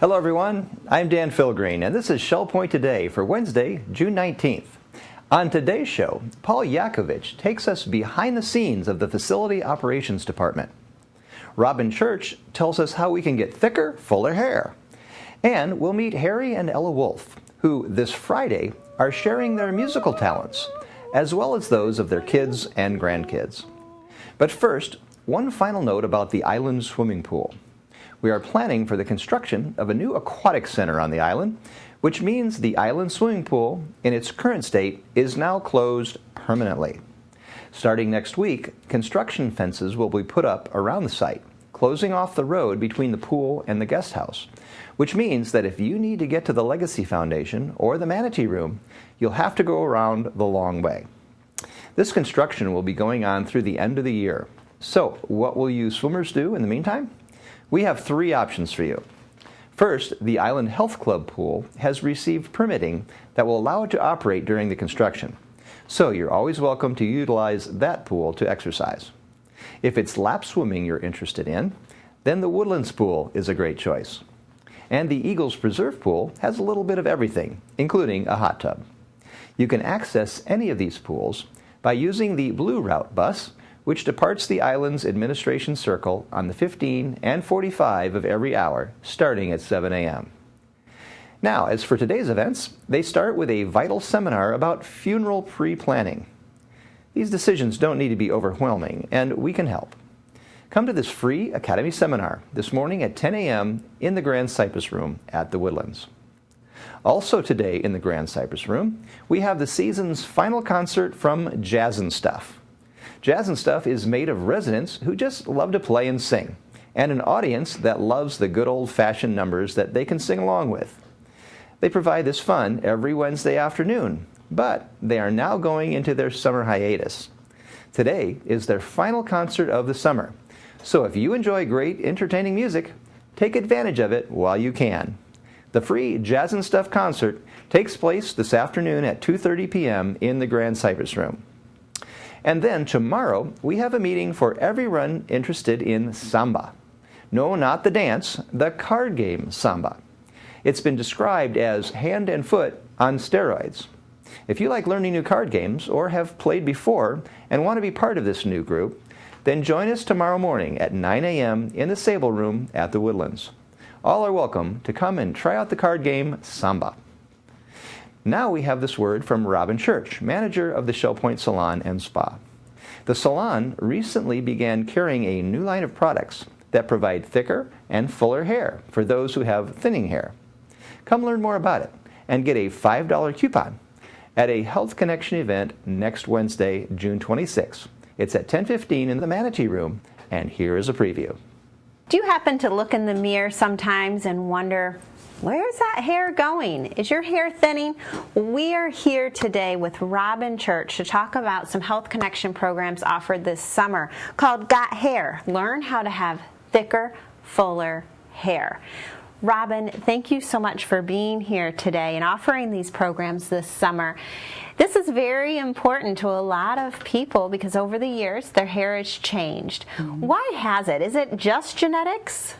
Hello everyone, I'm Dan Philgreen, and this is Shell Point Today for Wednesday, June 19th. On today's show, Paul Yacovitch takes us behind the scenes of the Facility Operations Department. Robyn Church tells us how we can get thicker, fuller hair. And we'll meet Harry and Ella Wolf, who this Friday are sharing their musical talents, as well as those of their kids and grandkids. But first, one final note about the island swimming pool. We are planning for the construction of a new aquatic center on the island, which means the island swimming pool, in its current state, is now closed permanently. Starting next week, construction fences will be put up around the site, closing off the road between the pool and the guest house, which means that if you need to get to the Legacy Foundation or the Manatee Room, you'll have to go around the long way. This construction will be going on through the end of the year. So, what will you swimmers do in the meantime? We have three options for you. First, the Island Health Club pool has received permitting that will allow it to operate during the construction. So you're always welcome to utilize that pool to exercise. If it's lap swimming you're interested in, then the Woodlands pool is a great choice. And the Eagles Preserve pool has a little bit of everything, including a hot tub. You can access any of these pools by using the Blue Route bus, which departs the island's administration circle on the 15 and 45 of every hour, starting at 7 a.m. Now, as for today's events, they start with a vital seminar about funeral pre-planning. These decisions don't need to be overwhelming, and we can help. Come to this free Academy seminar this morning at 10 a.m. in the Grand Cypress Room at the Woodlands. Also today in the Grand Cypress Room, we have the season's final concert from Jazzin' Stuff. Jazzin' Stuff is made of residents who just love to play and sing, and an audience that loves the good old-fashioned numbers that they can sing along with. They provide this fun every Wednesday afternoon, but they are now going into their summer hiatus. Today is their final concert of the summer, so if you enjoy great, entertaining music, take advantage of it while you can. The free Jazzin' Stuff concert takes place this afternoon at 2:30 p.m. in the Grand Cypress Room. And then tomorrow, we have a meeting for everyone interested in samba. No, not the dance, the card game samba. It's been described as hand and foot on steroids. If you like learning new card games or have played before and want to be part of this new group, then join us tomorrow morning at 9 a.m. in the Sable Room at the Woodlands. All are welcome to come and try out the card game samba. Now we have this word from Robyn Church, manager of the Shell Point Salon and Spa. The salon recently began carrying a new line of products that provide thicker and fuller hair for those who have thinning hair. Come learn more about it and get a $5 coupon at a Health Connection event next Wednesday, June 26. It's at 10:15 in the Manatee Room, and here is a preview. Do you happen to look in the mirror sometimes and wonder, where's that hair going? Is your hair thinning? We are here today with Robyn Church to talk about some Health Connection programs offered this summer called Got Hair. Learn how to have thicker, fuller hair. Robyn, thank you so much for being here today and offering these programs this summer. This is very important to a lot of people because over the years their hair has changed. Why has it? Is it just genetics?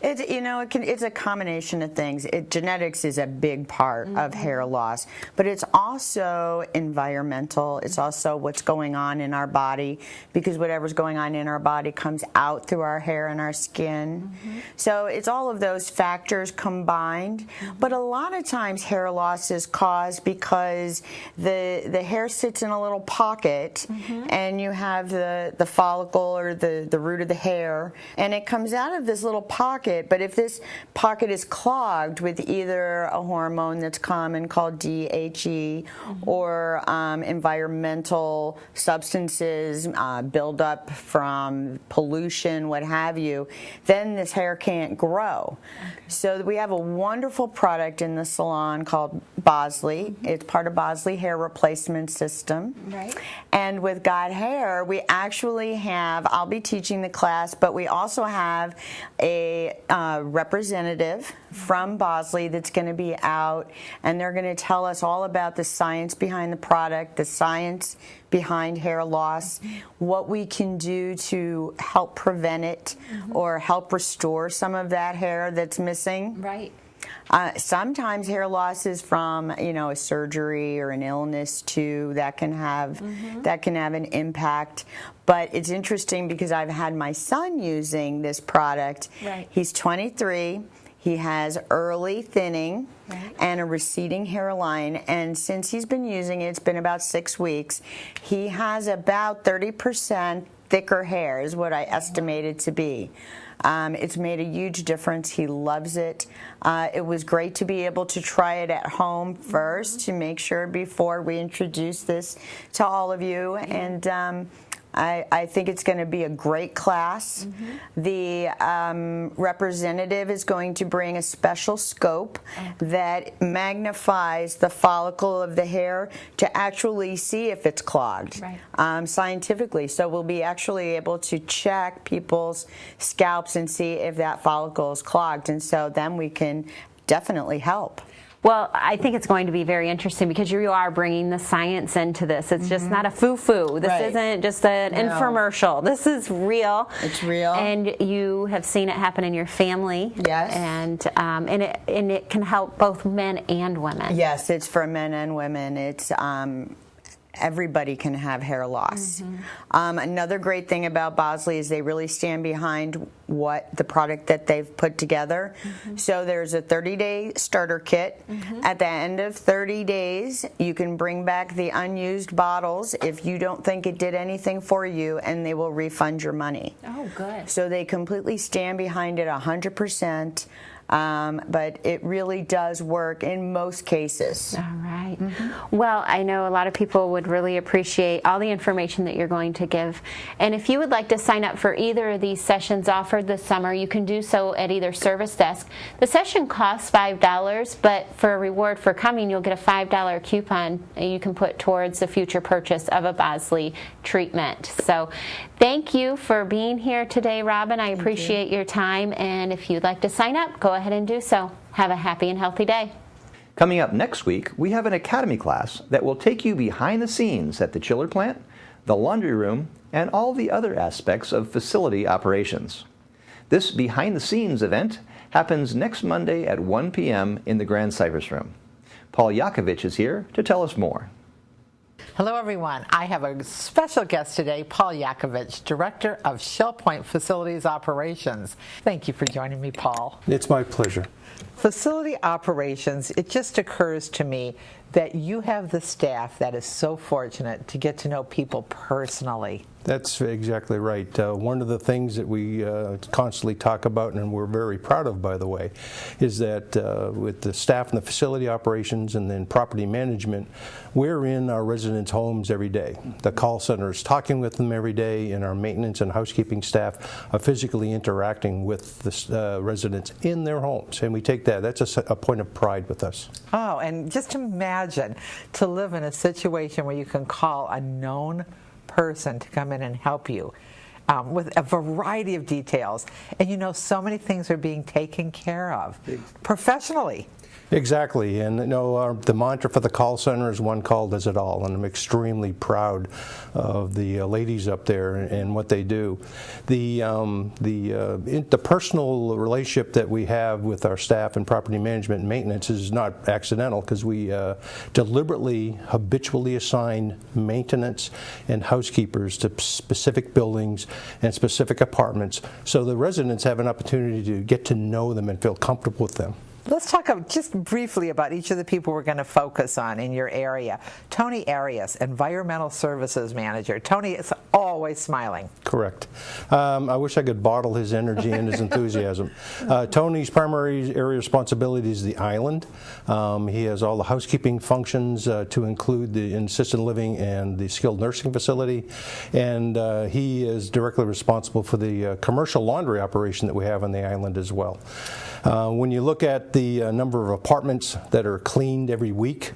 It's a combination of things. Genetics is a big part of hair loss, but it's also environmental. It's also what's going on in our body, because whatever's going on in our body comes out through our hair and our skin. So it's all of those factors combined. But a lot of times hair loss is caused because the hair sits in a little pocket, and you have the follicle or the root of the hair, and it comes out of this little pocket. But if this pocket is clogged with either a hormone that's common called DHE or environmental substances, buildup from pollution, what have you, then this hair can't grow. So we have a wonderful product in the salon called Bosley. It's part of Bosley Hair Replacement System. Right. And with Got Hair, we actually have, I'll be teaching the class, but we also have a representative from Bosley that's going to be out, and they're going to tell us all about the science behind the product, the science behind hair loss, what we can do to help prevent it or help restore some of that hair that's missing. Right. Sometimes hair loss is from, a surgery or an illness too. That can have an impact. But it's interesting because I've had my son using this product. Right. He's 23. He has early thinning and a receding hairline. And since he's been using it, it's been about 6 weeks, he has about 30% thicker hair is what I estimate it to be. It's made a huge difference. He loves it. It was great to be able to try it at home first to make sure before we introduce this to all of you. And I think it's going to be a great class. The representative is going to bring a special scope that magnifies the follicle of the hair to actually see if it's clogged scientifically. So we'll be actually able to check people's scalps and see if that follicle is clogged. And so then we can definitely help. Well, I think it's going to be very interesting because you are bringing the science into this. It's just not a foo-foo. This isn't just an infomercial. This is real. It's real. And you have seen it happen in your family. Yes. And it can help both men and women. Yes, it's for men and women. It's everybody can have hair loss. Another great thing about Bosley is they really stand behind what the product that they've put together. So there's a 30-day starter kit. At the end of 30 days, you can bring back the unused bottles if you don't think it did anything for you, and they will refund your money. Oh, good. So they completely stand behind it 100%. But it really does work in most cases. All right. Well, I know a lot of people would really appreciate all the information that you're going to give. And if you would like to sign up for either of these sessions offered this summer, you can do so at either service desk. The session costs $5, but for a reward for coming, you'll get a $5 coupon you can put towards the future purchase of a Bosley treatment. So thank you for being here today, Robyn. I appreciate your time. And if you'd like to sign up, go ahead and do so. Have a happy and healthy day. Coming up next week, we have an academy class that will take you behind the scenes at the chiller plant, the laundry room, and all the other aspects of facility operations. This behind the scenes event happens next Monday at 1 p.m. in the Grand Cypress Room. Paul Yacovitch is here to tell us more. Hello, everyone. I have a special guest today, Paul Yacovitch, Director of Shell Point Facilities Operations. Thank you for joining me, Paul. It's my pleasure. Facility operations, it just occurs to me that you have the staff that is so fortunate to get to know people personally. That's exactly right. One of the things that we constantly talk about, and we're very proud of, by the way, is that with the staff and the facility operations and then property management, we're in our residents' homes every day. The call center is talking with them every day, and our maintenance and housekeeping staff are physically interacting with the residents in their homes, and we take that. That's a point of pride with us. Oh, and just imagine to live in a situation where you can call a known person to come in and help you with a variety of details, and you know so many things are being taken care of professionally. Exactly, and the mantra for the call center is "One call does it all," and I'm extremely proud of the ladies up there and what they do. The personal relationship that we have with our staff and property management and maintenance is not accidental, because we deliberately, habitually assign maintenance and housekeepers to specific buildings and specific apartments, so the residents have an opportunity to get to know them and feel comfortable with them. Let's talk just briefly about each of the people we're going to focus on in your area. Tony Arias, Environmental Services Manager. Tony is always smiling. Correct. I wish I could bottle his energy and his enthusiasm. Tony's primary area responsibility is the island. He has all the housekeeping functions to include the assisted living and the skilled nursing facility, and he is directly responsible for the commercial laundry operation that we have on the island as well. When you look at the number of apartments that are cleaned every week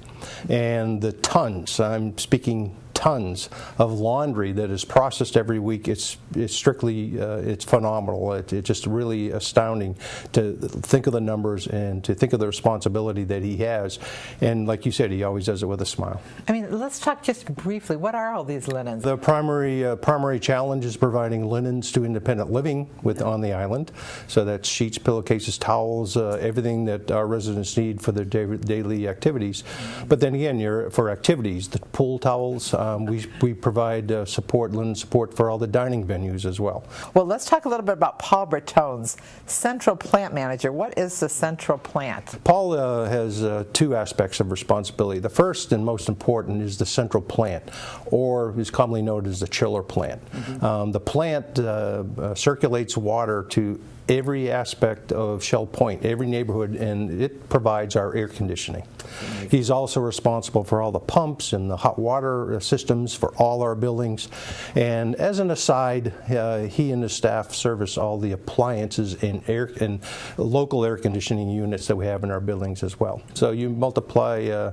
and the tons, I'm speaking tons of laundry that is processed every week. It's strictly, it's phenomenal. It's just really astounding to think of the numbers and to think of the responsibility that he has. And like you said, he always does it with a smile. I mean, let's talk just briefly. What are all these linens? The primary challenge is providing linens to independent living on the island. So that's sheets, pillowcases, towels, everything that our residents need for their daily activities. But then again, for activities, the pool towels, we provide linen support for all the dining venues as well. Well, let's talk a little bit about Paul Bertone's Central Plant Manager. What is the Central Plant? Paul has two aspects of responsibility. The first and most important is the central plant, or is commonly known as the chiller plant. The plant circulates water to every aspect of Shell Point, every neighborhood, and it provides our air conditioning. He's also responsible for all the pumps and the hot water systems for all our buildings. And as an aside, he and his staff service all the appliances and local air conditioning units that we have in our buildings as well. So you multiply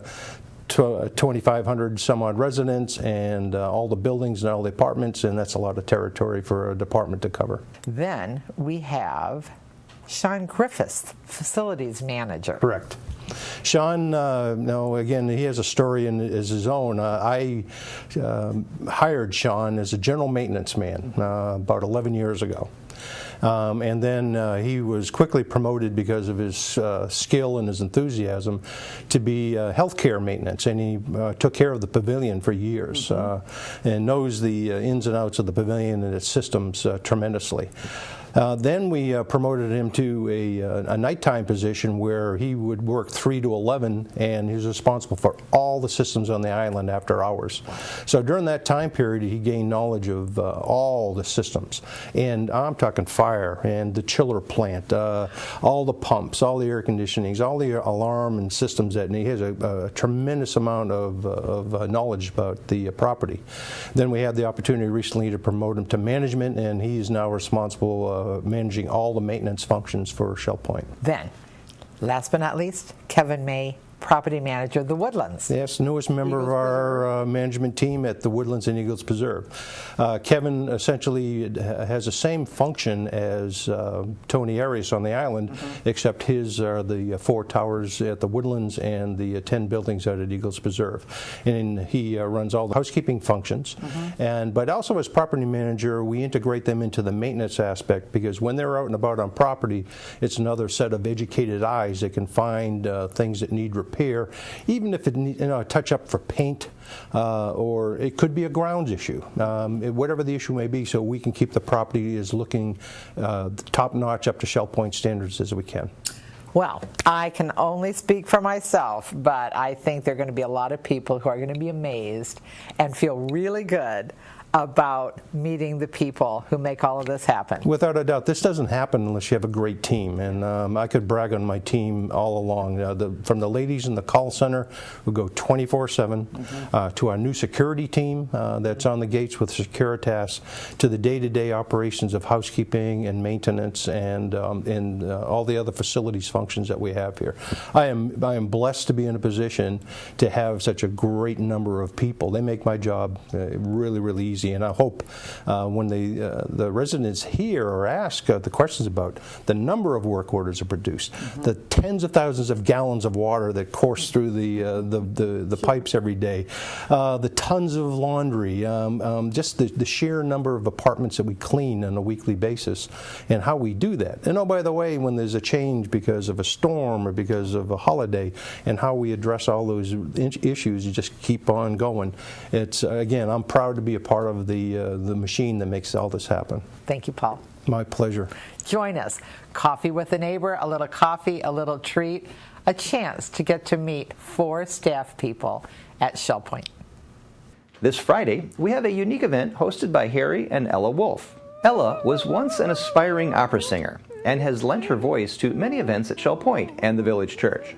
2,500 some odd residents and all the buildings and all the apartments, and that's a lot of territory for a department to cover. Then we have Sean Griffiths, Facilities Manager. Correct. Sean, again, he has a story as his own. I hired Sean as a general maintenance man about 11 years ago. And then he was quickly promoted because of his skill and his enthusiasm to be healthcare maintenance, and he took care of the pavilion for years and knows the ins and outs of the pavilion and its systems tremendously. Then we promoted him to a nighttime position where he would work 3 to 11, and he was responsible for all the systems on the island after hours. So during that time period, he gained knowledge of all the systems, and I'm talking fire and the chiller plant, all the pumps, all the air conditionings, all the alarm and systems and he has a tremendous amount of knowledge about the property. Then we had the opportunity recently to promote him to management, and he is now responsible managing all the maintenance functions for Shell Point. Then, last but not least, Kevin May, Property Manager of the Woodlands. Yes, newest member of our management team at the Woodlands and Eagles Preserve. Kevin essentially has the same function as Tony Arias on the island, except his are the 4 towers at the Woodlands and the 10 buildings out at Eagles Preserve. And he runs all the housekeeping functions. But also as property manager, we integrate them into the maintenance aspect, because when they're out and about on property, it's another set of educated eyes that can find things that need repair, even if it needs a touch-up for paint, or it could be a grounds issue, whatever the issue may be, so we can keep the property as looking top-notch up to Shell Point standards as we can. Well, I can only speak for myself, but I think there are going to be a lot of people who are going to be amazed and feel really good about meeting the people who make all of this happen. Without a doubt. This doesn't happen unless you have a great team, and I could brag on my team all along. From the ladies in the call center who go 24/7, to our new security team that's on the gates with Securitas, to the day-to-day operations of housekeeping and maintenance and all the other facilities functions that we have here. I am blessed to be in a position to have such a great number of people. They make my job really, really easy. And I hope when the residents hear or ask the questions about the number of work orders are produced, the tens of thousands of gallons of water that course through the pipes every day, the tons of laundry, just the sheer number of apartments that we clean on a weekly basis, and how we do that. And oh, by the way, when there's a change because of a storm or because of a holiday, and how we address all those issues, you just keep on going. It's again, I'm proud to be a part of the machine that makes all this happen. Thank you, Paul. My pleasure. Join us. Coffee with a neighbor, a little coffee, a little treat, a chance to get to meet 4 staff people at Shell Point. This Friday, we have a unique event hosted by Harry and Ella Wolf. Ella was once an aspiring opera singer and has lent her voice to many events at Shell Point and the village church.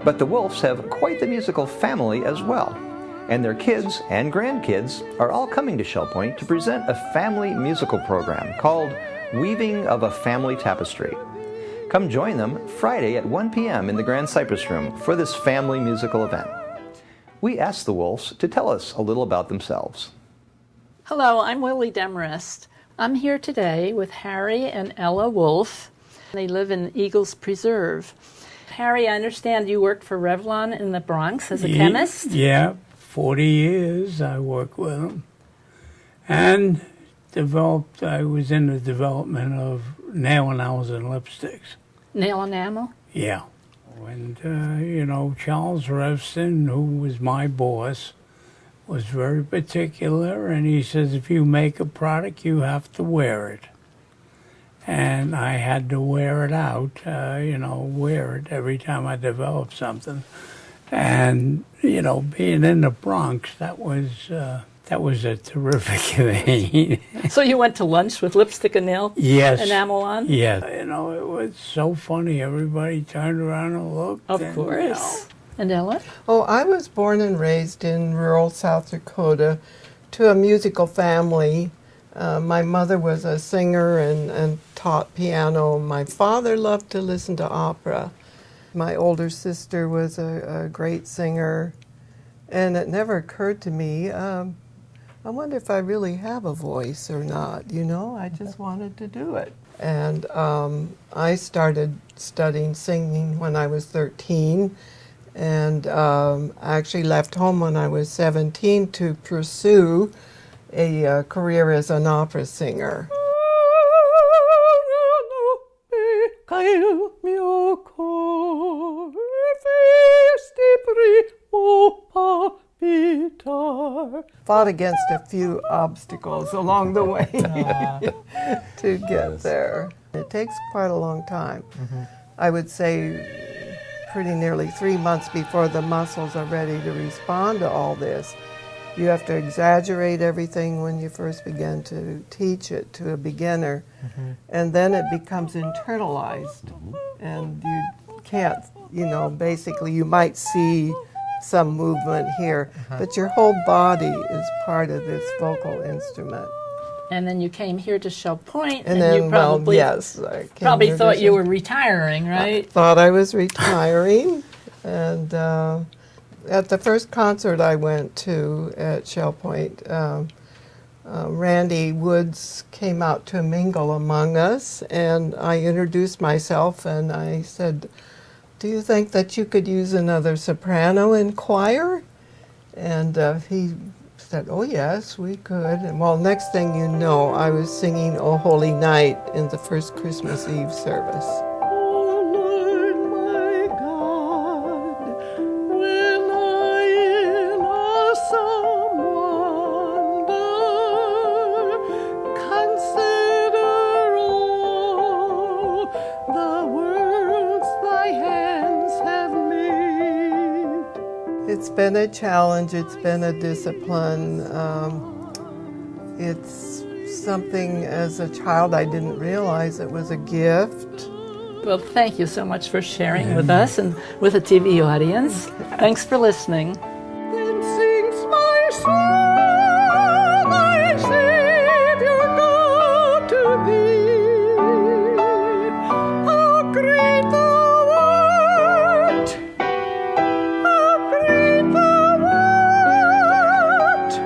But the Wolfs have quite the musical family as well, and their kids and grandkids are all coming to Shell Point to present a family musical program called Weaving of a Family Tapestry. Come join them Friday at 1 p.m. in the Grand Cypress Room for this family musical event. we asked the Wolfs to tell us a little about themselves. Hello, I'm Willie Demarest. I'm here today with Harry and Ella Wolf. They live in Eagles Preserve. Harry, I understand you work for Revlon in the Bronx as a chemist? Yeah, 40 years I worked with them. And I was in the development of nail enamels and lipsticks. Nail enamel? Yeah. And, Charles Revston, who was my boss, was very particular, and he says, if you make a product, you have to wear it. And I had to wear it out, wear it every time I developed something. And, being in the Bronx, that was a terrific thing. So you went to lunch with lipstick and nail enamel on? Yes. It was so funny. Everybody turned around and looked. Of course. And Ella? Oh, I was born and raised in rural South Dakota to a musical family. My mother was a singer and taught piano. My father loved to listen to opera. My older sister was a great singer. And it never occurred to me, I wonder if I really have a voice or not, I just wanted to do it. And I started studying singing when I was 13. And I actually left home when I was 17 to pursue a career as an opera singer. Fought against a few obstacles along the way to get there. It takes quite a long time. I would say pretty nearly 3 months before the muscles are ready to respond to all this. You have to exaggerate everything when you first begin to teach it to a beginner, and then it becomes internalized, and you can't, basically you might see some movement here, but your whole body is part of this vocal instrument. And then you came here to Shell Point, and then, you probably, I probably thought you were retiring, right? I thought I was retiring, and at the first concert I went to at Shell Point, Randy Woods came out to mingle among us, and I introduced myself, and I said, "Do you think that you could use another soprano in choir?" And he said, "Oh yes, we could." And well, next thing you know, I was singing "O Holy Night" in the first Christmas Eve service. Oh Lord, my God, when I in awesome wonder consider all the worlds thy hands have made. It's been a challenge, it's been a discipline. It's something as a child I didn't realize it was a gift. Well, thank you so much for sharing with us and with the TV audience. Thanks for listening. Then sings my soul, my Savior, God to thee. How great thou art! How great thou art!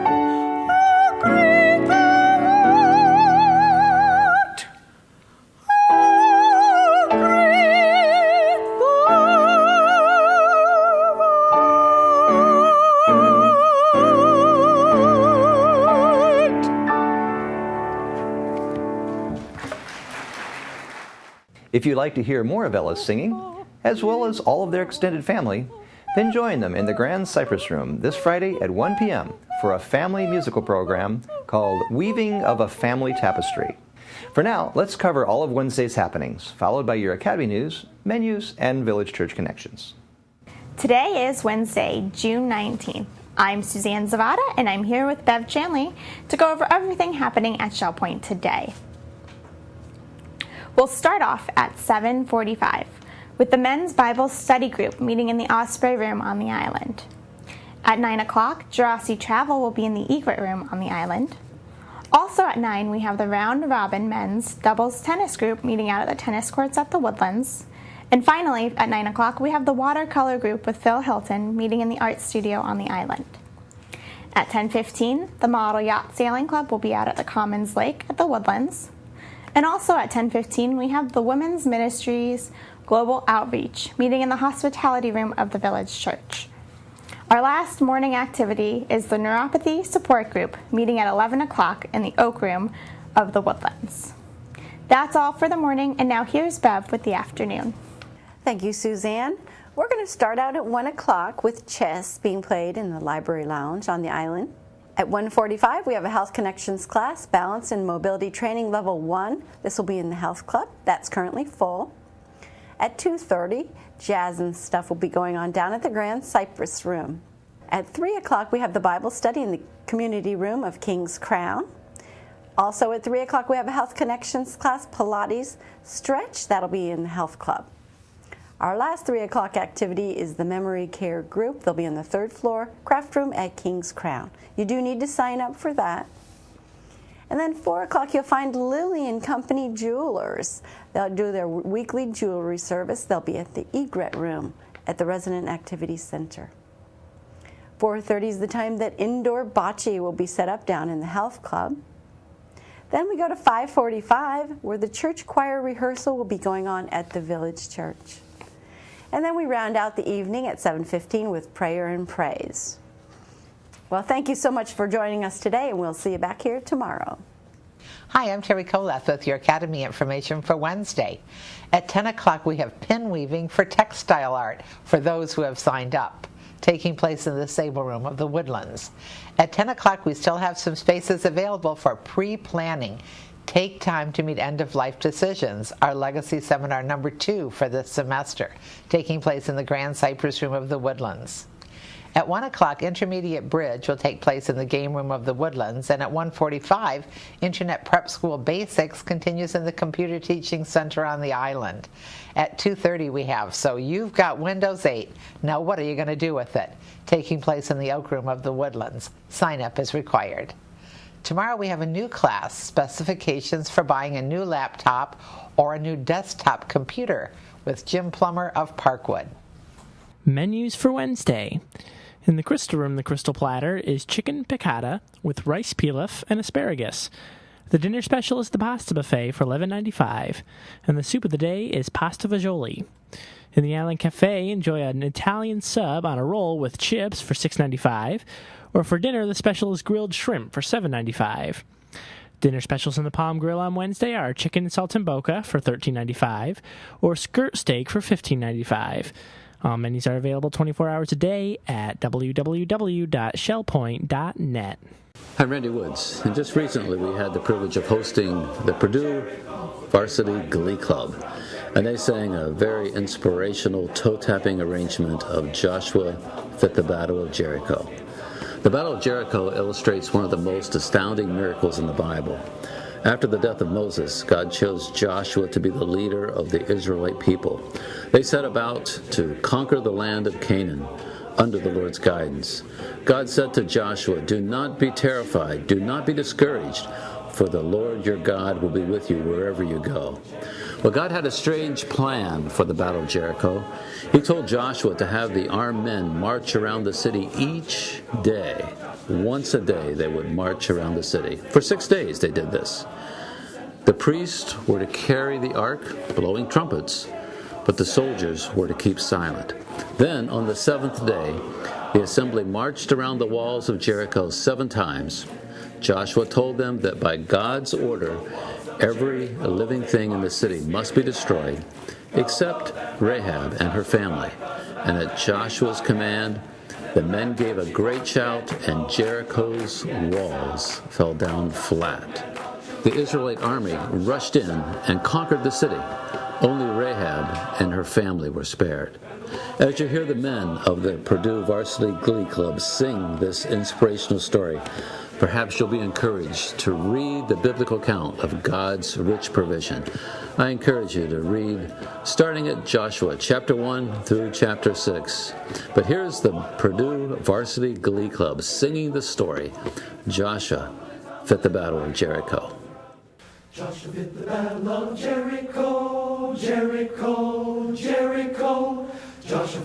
How great thou art! How great thou art! If you'd like to hear more of Ella's singing, as well as all of their extended family, then join them in the Grand Cypress Room this Friday at 1 p.m. for a family musical program called Weaving of a Family Tapestry. For now, let's cover all of Wednesday's happenings, followed by your Academy News, menus, and Village Church connections. Today is Wednesday, June 19th. I'm Suzanne Zavada, and I'm here with Bev Chanley to go over everything happening at Shell Point today. We'll start off at 7:45 with the Men's Bible Study Group meeting in the Osprey Room on the island. At 9 o'clock, Jurassic Travel will be in the Egret Room on the island. Also at 9, we have the Round Robyn Men's Doubles Tennis Group meeting out at the tennis courts at the Woodlands. And finally, at 9 o'clock, we have the watercolor group with Phil Hilton meeting in the art studio on the island. At 10:15, the Model Yacht Sailing Club will be out at the Commons Lake at the Woodlands. And also at 10:15, we have the Women's Ministries Global Outreach meeting in the hospitality room of the Village Church. Our last morning activity is the Neuropathy Support Group meeting at 11 o'clock in the Oak Room of the Woodlands. That's all for the morning, and now here's Bev with the afternoon. Thank you, Suzanne. We're going to start out at 1 o'clock with chess being played in the library lounge on the island. At 1:45, we have a Health Connections class, Balance and Mobility Training Level 1. This will be in the Health Club. That's currently full. At 2:30, jazz and stuff will be going on down at the Grand Cypress Room. At 3 o'clock, we have the Bible study in the community room of King's Crown. Also at 3 o'clock, we have a Health Connections class, Pilates Stretch. That'll be in the Health Club. Our last 3 o'clock activity is the Memory Care Group. They'll be on the 3rd floor craft room at King's Crown. You do need to sign up for that. And then 4 o'clock, you'll find Lily and Company Jewelers. They'll do their weekly jewelry service. They'll be at the Egret Room at the Resident Activity Center. 4:30 is the time that indoor bocce will be set up down in the Health Club. Then we go to 5:45, where the church choir rehearsal will be going on at the Village Church. And then we round out the evening at 7:15 with prayer and praise. Well, thank you so much for joining us today, and we'll see you back here tomorrow. Hi, I'm Terry Koleth with your Academy information for Wednesday. At 10 o'clock, we have pin weaving for textile art for those who have signed up, taking place in the Sable Room of the Woodlands. At 10 o'clock, we still have some spaces available for pre-planning. Take time to meet end-of-life decisions, our Legacy Seminar number 2 for this semester, taking place in the Grand Cypress Room of the Woodlands. At 1 o'clock, Intermediate Bridge will take place in the Game Room of the Woodlands, and at 1:45, Internet Prep School Basics continues in the Computer Teaching Center on the island. At 2:30 we have So You've Got Windows 8, Now What Are You Going to Do With It? Taking place in the Oak Room of the Woodlands. Sign up is required. Tomorrow we have a new class, Specifications for Buying a New Laptop or a New Desktop Computer, with Jim Plummer of Parkwood. Menus for Wednesday. In the Crystal Room, the Crystal Platter is chicken piccata with rice pilaf and asparagus. The dinner special is the pasta buffet for $11.95, and the soup of the day is pasta fagioli. In the Island Cafe, enjoy an Italian sub on a roll with chips for $6.95, or for dinner, the special is grilled shrimp for $7.95. Dinner specials in the Palm Grill on Wednesday are chicken saltimbocca for $13.95, or skirt steak for $15.95. Menus are available 24 hours a day at www.shellpoint.net. I'm Randy Woods, and just recently we had the privilege of hosting the Purdue Varsity Glee Club, and they sang a very inspirational toe-tapping arrangement of Joshua Fit the Battle of Jericho. The Battle of Jericho illustrates one of the most astounding miracles in the Bible. After the death of Moses, God chose Joshua to be the leader of the Israelite people. They set about to conquer the land of Canaan under the Lord's guidance. God said to Joshua, "Do not be terrified, do not be discouraged, for the Lord your God will be with you wherever you go." Well, God had a strange plan for the Battle of Jericho. He told Joshua to have the armed men march around the city each day. Once a day they would march around the city. For 6 days they did this. The priests were to carry the ark, blowing trumpets, but the soldiers were to keep silent. Then, on the 7th day, the assembly marched around the walls of Jericho 7 times. Joshua told them that by God's order, every living thing in the city must be destroyed, except Rahab and her family. And at Joshua's command, the men gave a great shout, and Jericho's walls fell down flat. The Israelite army rushed in and conquered the city. Only Rahab and her family were spared. As you hear the men of the Purdue Varsity Glee Club sing this inspirational story, perhaps you'll be encouraged to read the biblical account of God's rich provision. I encourage you to read starting at Joshua chapter 1 through chapter 6. But here's the Purdue Varsity Glee Club singing the story, Joshua Fit the Battle of Jericho. Joshua fit the battle of Jericho, Jericho, Jericho.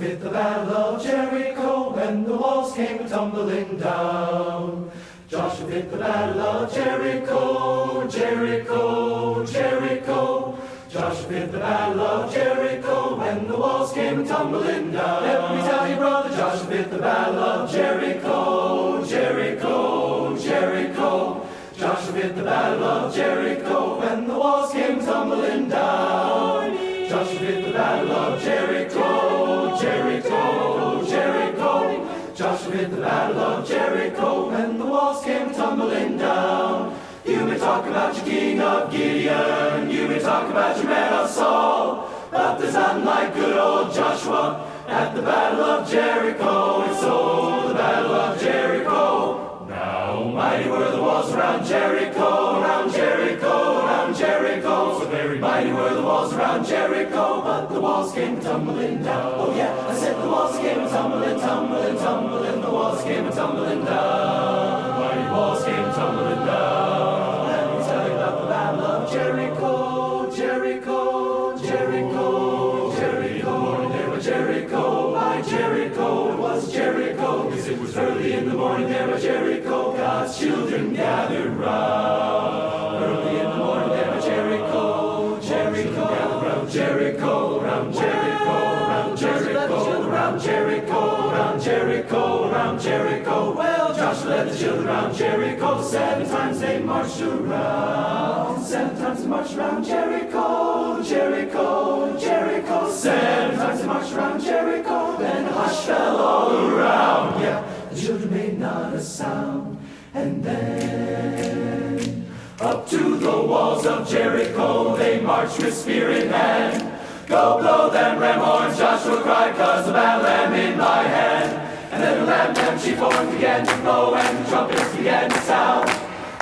fit the battle of Jericho when the walls came tumbling down. Joshua fit the battle of Jericho, Jericho, Jericho. Joshua fit the battle of Jericho when the walls came tumbling down. Let me tell you, brother, Joshua fit the battle of Jericho, Jericho, Jericho. Joshua fit the battle of Jericho when the walls came tumbling down. Joshua fit the battle of Jericho, Jericho, Jericho. Joshua fit the battle of Jericho when the walls came tumbling down. You may talk about your king of Gideon, you may talk about your man of Saul, but there's none like good old Joshua at the battle of Jericho. And so the battle of Jericho. Now mighty were the walls around Jericho, around Jericho, around Jericho. So very mighty were the walls around Jericho, but the walls came tumbling down. Oh yeah, I said the walls came tumbling, tumbling, tumbling. The walls came tumbling down. Mighty walls came tumbling down. Let me tell you about the battle of Jericho, Jericho, Jericho, Jericho. There were Jericho, by Jericho, it was Jericho. Yes, it was early in the morning there were Jericho. God's children gathered round. Early in the morning there were Jericho, Jericho, gathered round Jericho, round Jericho, round Jericho, round Jericho, round Jericho, round Jericho. Well, Joshua led the children round Jericho. 7 times they marched around. 7 times they marched around Jericho, Jericho, Jericho. 7 times they marched around Jericho. Then a hush fell all around. Yeah, the children made not a sound. And then up to the walls of Jericho they marched with spear in hand. Go blow them ram horns, Joshua cried, 'cause the battle am in my hand. And then the ram sheep horns began to blow and the trumpets began to sound.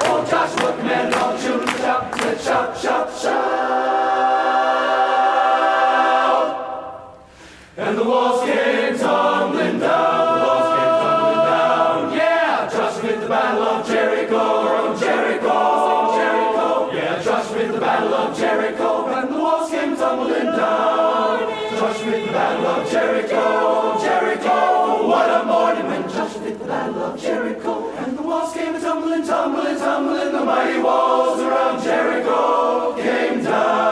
Oh, Joshua commanded all the children to shout, said shout, shout, shout. And the walls came tumbling down, the walls came tumbling down. Yeah, Joshua fit the battle of Jericho, Jericho, Jericho. Yeah, Joshua fit the battle of Jericho, and the walls came tumbling down. Joshua fit the battle of Jericho, Jericho. What a morning when Joshua fit the battle of Jericho, and the walls came tumbling, tumbling, tumbling. The mighty walls around Jericho came down.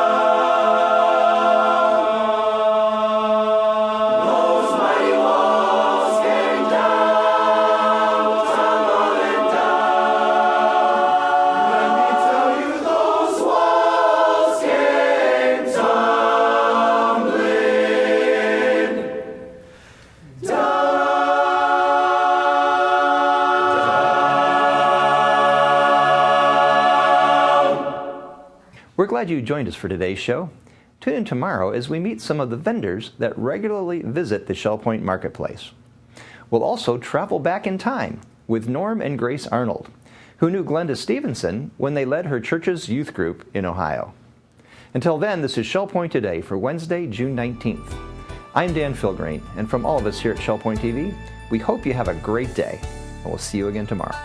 We're glad you joined us for today's show. Tune in tomorrow as we meet some of the vendors that regularly visit the Shell Point Marketplace. We'll also travel back in time with Norm and Grace Arnold, who knew Glenda Stevenson when they led her church's youth group in Ohio. Until then, this is Shell Point Today for Wednesday, June 19th. I'm Dan Filgrain, and from all of us here at Shell Point TV, we hope you have a great day, and we'll see you again tomorrow.